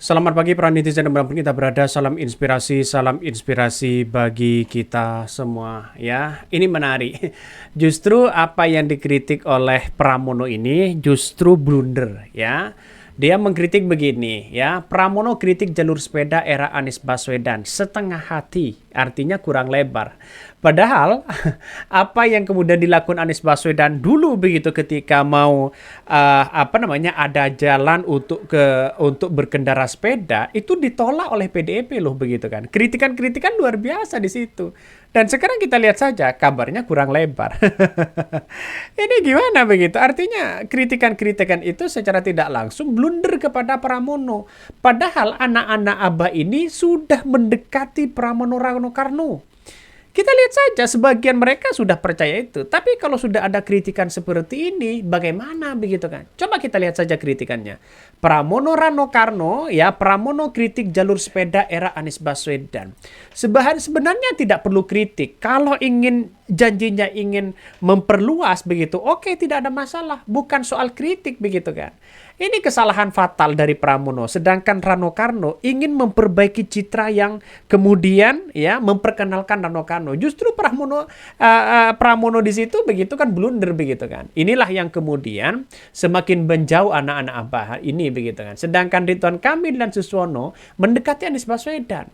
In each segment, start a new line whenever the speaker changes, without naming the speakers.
Selamat pagi para netizen dimanapun kita berada, salam inspirasi bagi kita semua ya. Ini menarik, justru apa yang dikritik oleh Pramono ini justru blunder ya. Dia mengkritik begini ya, Pramono kritik jalur sepeda era Anies Baswedan setengah hati, artinya kurang lebar. Padahal apa yang kemudian dilakukan Anies Baswedan dulu begitu ketika mau ada jalan untuk berkendara sepeda itu ditolak oleh PDIP loh begitu kan. Kritikan-kritikan luar biasa di situ. Dan sekarang kita lihat saja kabarnya kurang lebar. Ini gimana begitu? Artinya kritikan-kritikan itu secara tidak langsung blunder kepada Pramono. Padahal anak-anak Abah ini sudah mendekati Pramono Rano Karno. Kita lihat saja sebagian mereka sudah percaya itu. Tapi kalau sudah ada kritikan seperti ini, bagaimana begitu kan? Coba kita lihat saja kritikannya. Pramono Rano Karno, ya Pramono kritik jalur sepeda era Anies Baswedan. Sebenarnya tidak perlu kritik. Kalau janjinya ingin memperluas begitu, oke, tidak ada masalah. Bukan soal kritik begitu kan. Ini kesalahan fatal dari Pramono. Sedangkan Rano Karno ingin memperbaiki citra yang kemudian ya memperkenalkan Rano Karno. Justru Pramono di situ begitu kan blunder begitu kan. Inilah yang kemudian semakin menjauh anak-anak Abah ini begitu kan. Sedangkan Ridwan Kamil dan Suswono mendekati Anies Baswedan.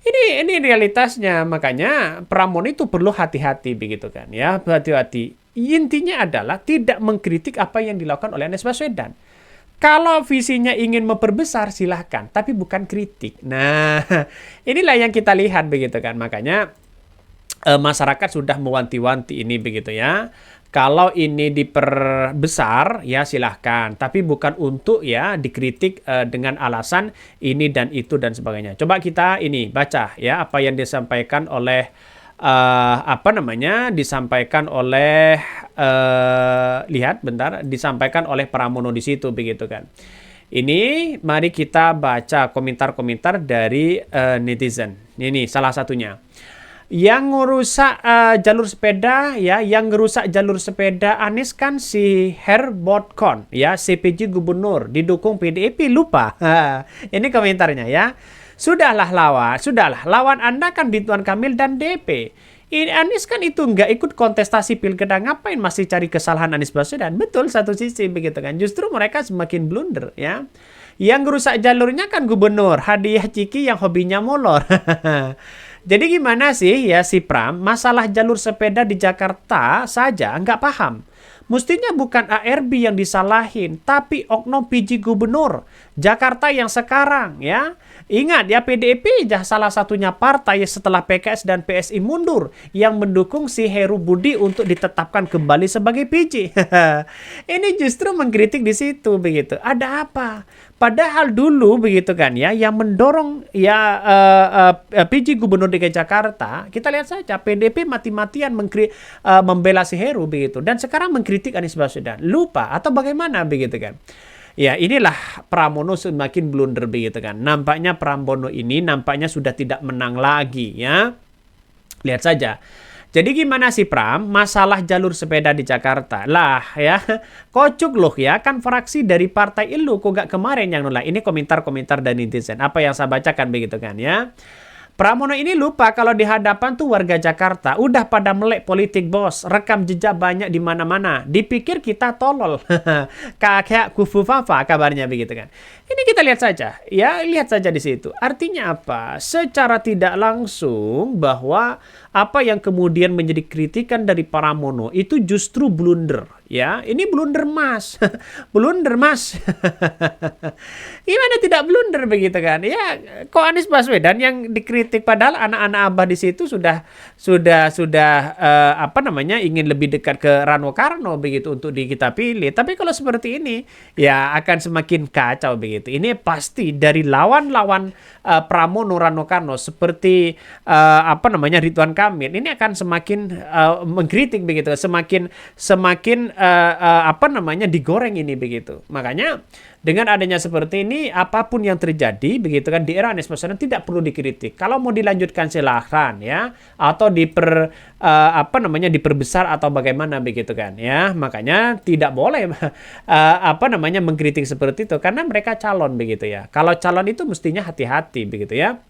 Ini realitasnya, makanya Pramono itu perlu hati-hati begitu kan ya, hati-hati. Intinya adalah tidak mengkritik apa yang dilakukan oleh Anies Baswedan. Kalau visinya ingin memperbesar silahkan, tapi bukan kritik. Nah, inilah yang kita lihat begitu kan. Makanya masyarakat sudah mewanti-wanti ini begitu ya. Kalau ini diperbesar ya silahkan, tapi bukan untuk ya dikritik dengan alasan ini dan itu dan sebagainya. Coba kita ini baca ya apa yang disampaikan oleh disampaikan oleh Pramono di situ begitu kan. Ini mari kita baca komentar-komentar dari netizen. Ini salah satunya. Yang ngerusak jalur sepeda ya, yang ngerusak jalur sepeda Anies kan si Herbotkon ya, CPJ Gubernur didukung PDIP lupa. Ini komentarnya ya. Sudahlah lawan Anda kan Ridwan Kamil dan DP. Ini Anies kan itu nggak ikut kontestasi pilkada, ngapain masih cari kesalahan Anies Baswedan? Betul satu sisi begitu kan. Justru mereka semakin blunder ya. Yang rusak jalurnya kan gubernur, hadiah Ciki yang hobinya molor. Jadi gimana sih ya si Pram, masalah jalur sepeda di Jakarta saja nggak paham. Mestinya bukan ARB yang disalahin, tapi oknum PJ Gubernur Jakarta yang sekarang ya. Ingat ya, PDIP salah satunya partai setelah PKS dan PSI mundur yang mendukung si Heru Budi untuk ditetapkan kembali sebagai PJ. Ini justru mengkritik di situ begitu. Ada apa? Padahal dulu begitu kan ya, yang mendorong ya PJ Gubernur DKI Jakarta, kita lihat saja PDIP mati-matian membela si Heru begitu, dan sekarang mengkritik Anies Baswedan. Lupa atau bagaimana begitu kan? Ya inilah Pramono semakin blunder begitu kan. Nampaknya Pramono ini sudah tidak menang lagi ya. Lihat saja. Jadi gimana sih Pram? Masalah jalur sepeda di Jakarta. Lah ya, kocok loh ya. Kan fraksi dari partai Ilu kok gak kemarin yang nolak. Ini komentar-komentar dari netizen. Apa yang saya bacakan begitu kan ya. Pramono ini lupa kalau di hadapan tuh warga Jakarta udah pada melek politik bos, rekam jejak banyak di mana-mana. Dipikir kita tolol. Kayak kufu fafa kabarnya begitu kan. Ini kita lihat saja, ya lihat saja di situ. Artinya apa? Secara tidak langsung bahwa apa yang kemudian menjadi kritikan dari Pramono itu justru blunder. Ya, ini blunder mas. Blunder mas. Gimana tidak blunder begitu kan? Ya, kok Anies Baswedan yang dikritik padahal anak-anak Abah di situ sudah ingin lebih dekat ke Rano Karno begitu untuk kita pilih. Tapi kalau seperti ini ya akan semakin kacau begitu. Ini pasti dari lawan-lawan Pramono Rano Karno seperti Ridwan Kamil ini akan semakin mengkritik begitu, semakin digoreng ini begitu. Makanya dengan adanya seperti ini, apapun yang terjadi begitu kan di era Anies Baswedan tidak perlu dikritik. Kalau mau dilanjutkan silahkan ya, atau diperbesar atau bagaimana begitu kan ya. Makanya tidak boleh mengkritik seperti itu karena mereka calon begitu ya. Kalau calon itu mestinya hati-hati begitu ya.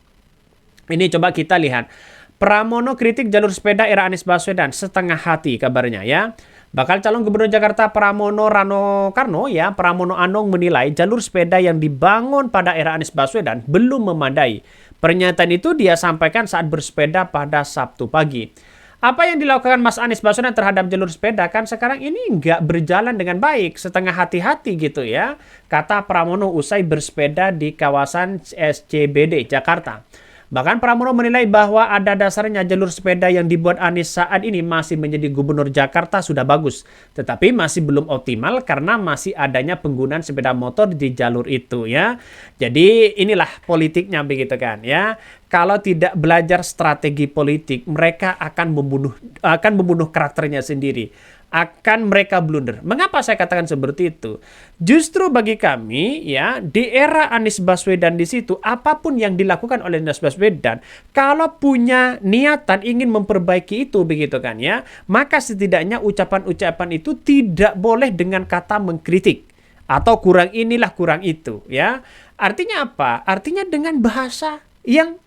Ini coba kita lihat. Pramono kritik jalur sepeda era Anies Baswedan, setengah hati kabarnya ya. Bakal calon Gubernur Jakarta Pramono Rano Karno ya, Pramono Anung menilai jalur sepeda yang dibangun pada era Anies Baswedan belum memadai. Pernyataan itu dia sampaikan saat bersepeda pada Sabtu pagi. Apa yang dilakukan Mas Anies Baswedan terhadap jalur sepeda kan sekarang ini nggak berjalan dengan baik, setengah hati-hati gitu ya, kata Pramono usai bersepeda di kawasan SCBD Jakarta. Bahkan Pramono menilai bahwa ada dasarnya jalur sepeda yang dibuat Anies saat ini masih menjadi Gubernur Jakarta sudah bagus. Tetapi masih belum optimal karena masih adanya penggunaan sepeda motor di jalur itu ya. Jadi inilah politiknya begitu kan ya. Kalau tidak belajar strategi politik, mereka akan membunuh karakternya sendiri. Akan mereka blunder. Mengapa saya katakan seperti itu? Justru bagi kami ya, di era Anies Baswedan di situ, apapun yang dilakukan oleh Anies Baswedan, kalau punya niatan ingin memperbaiki itu begitu kan ya, maka setidaknya ucapan-ucapan itu tidak boleh dengan kata mengkritik atau kurang inilah kurang itu ya. Artinya apa? Artinya dengan bahasa yang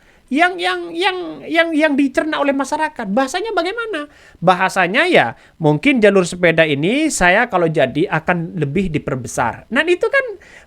dicerna oleh masyarakat. Bahasanya bagaimana? Bahasanya ya mungkin jalur sepeda ini saya kalau jadi akan lebih diperbesar. Nah itu kan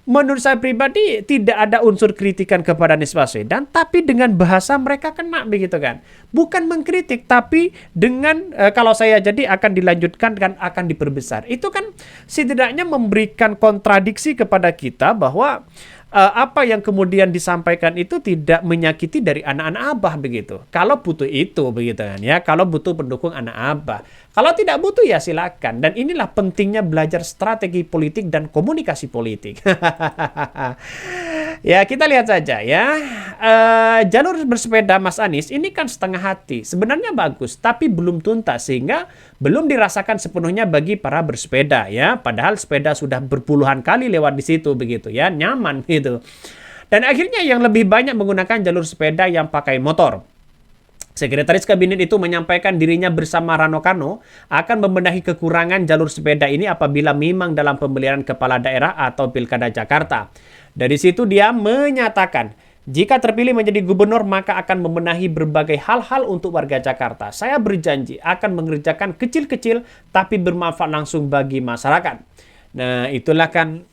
menurut saya pribadi tidak ada unsur kritikan kepada Anies Baswedan, tapi dengan bahasa mereka kena begitu kan. Bukan mengkritik, tapi dengan kalau saya jadi akan dilanjutkan kan akan diperbesar. Itu kan setidaknya memberikan kontradiksi kepada kita bahwa apa yang kemudian disampaikan itu tidak menyakiti dari anak-anak abah begitu. Kalau butuh itu begitu kan ya. Kalau butuh pendukung anak abah. Kalau tidak butuh ya silakan. Dan inilah pentingnya belajar strategi politik dan komunikasi politik. Ya kita lihat saja ya. Jalur bersepeda Mas Anies ini kan setengah hati. Sebenarnya bagus tapi belum tuntas sehingga belum dirasakan sepenuhnya bagi para bersepeda ya. Padahal sepeda sudah berpuluhan kali lewat di situ begitu ya. Nyaman gitu. Dan akhirnya yang lebih banyak menggunakan jalur sepeda yang pakai motor. Sekretaris Kabinet itu menyampaikan dirinya bersama Rano Karno akan membenahi kekurangan jalur sepeda ini apabila memang dalam pemilihan kepala daerah atau Pilkada Jakarta. Dari situ dia menyatakan, jika terpilih menjadi gubernur maka akan membenahi berbagai hal-hal untuk warga Jakarta. Saya berjanji akan mengerjakan kecil-kecil tapi bermanfaat langsung bagi masyarakat. Nah itulah kan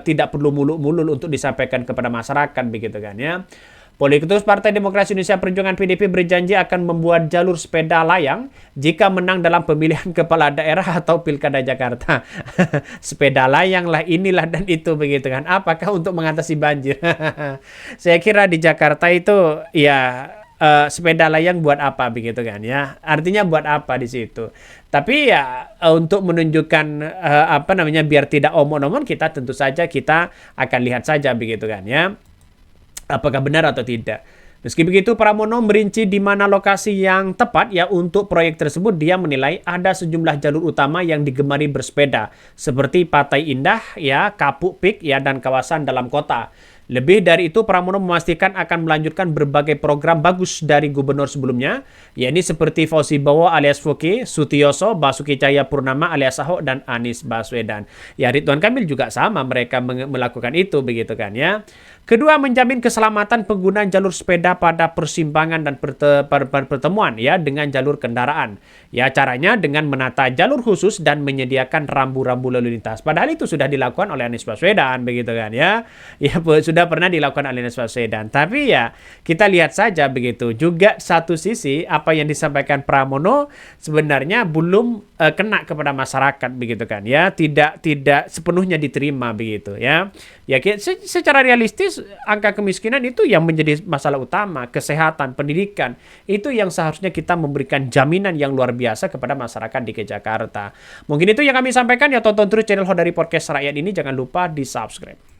tidak perlu muluk-muluk untuk disampaikan kepada masyarakat begitu kan ya. Politikus Partai Demokrasi Indonesia Perjuangan PDIP berjanji akan membuat jalur sepeda layang jika menang dalam pemilihan kepala daerah atau Pilkada Jakarta. Sepeda layang lah inilah dan itu begitu kan. Apakah untuk mengatasi banjir? Saya kira di Jakarta itu ya sepeda layang buat apa begitu kan ya. Artinya buat apa di situ. Tapi ya untuk menunjukkan biar tidak omong-omong kita tentu saja kita akan lihat saja begitu kan ya. Apakah benar atau tidak. Meski begitu, Pramono merinci di mana lokasi yang tepat ya untuk proyek tersebut. Dia menilai ada sejumlah jalur utama yang digemari bersepeda seperti Pantai Indah ya, Kapuk Pik ya dan kawasan dalam kota. Lebih dari itu, Pramono memastikan akan melanjutkan berbagai program bagus dari gubernur sebelumnya, yakni seperti Fauzi Bowo alias Foke, Sutioso, Basuki Cahayapurnama alias Ahok, dan Anies Baswedan. Ya, Ridwan Kamil juga sama, mereka melakukan itu, begitu kan ya. Kedua, menjamin keselamatan penggunaan jalur sepeda pada persimpangan dan pertemuan ya dengan jalur kendaraan. Ya, caranya dengan menata jalur khusus dan menyediakan rambu-rambu lalu lintas. Padahal itu sudah dilakukan oleh Anies Baswedan, begitu kan ya. Ya, sudah pernah dilakukan oleh Anies Baswedan. Tapi ya, kita lihat saja begitu. Juga satu sisi apa yang disampaikan Pramono sebenarnya belum kena kepada masyarakat begitu kan ya. Tidak sepenuhnya diterima begitu ya. Ya, secara realistis angka kemiskinan itu yang menjadi masalah utama, kesehatan, pendidikan, itu yang seharusnya kita memberikan jaminan yang luar biasa kepada masyarakat DKI Jakarta. Mungkin itu yang kami sampaikan ya, tonton terus channel Hodari Podcast Rakyat ini, jangan lupa di subscribe.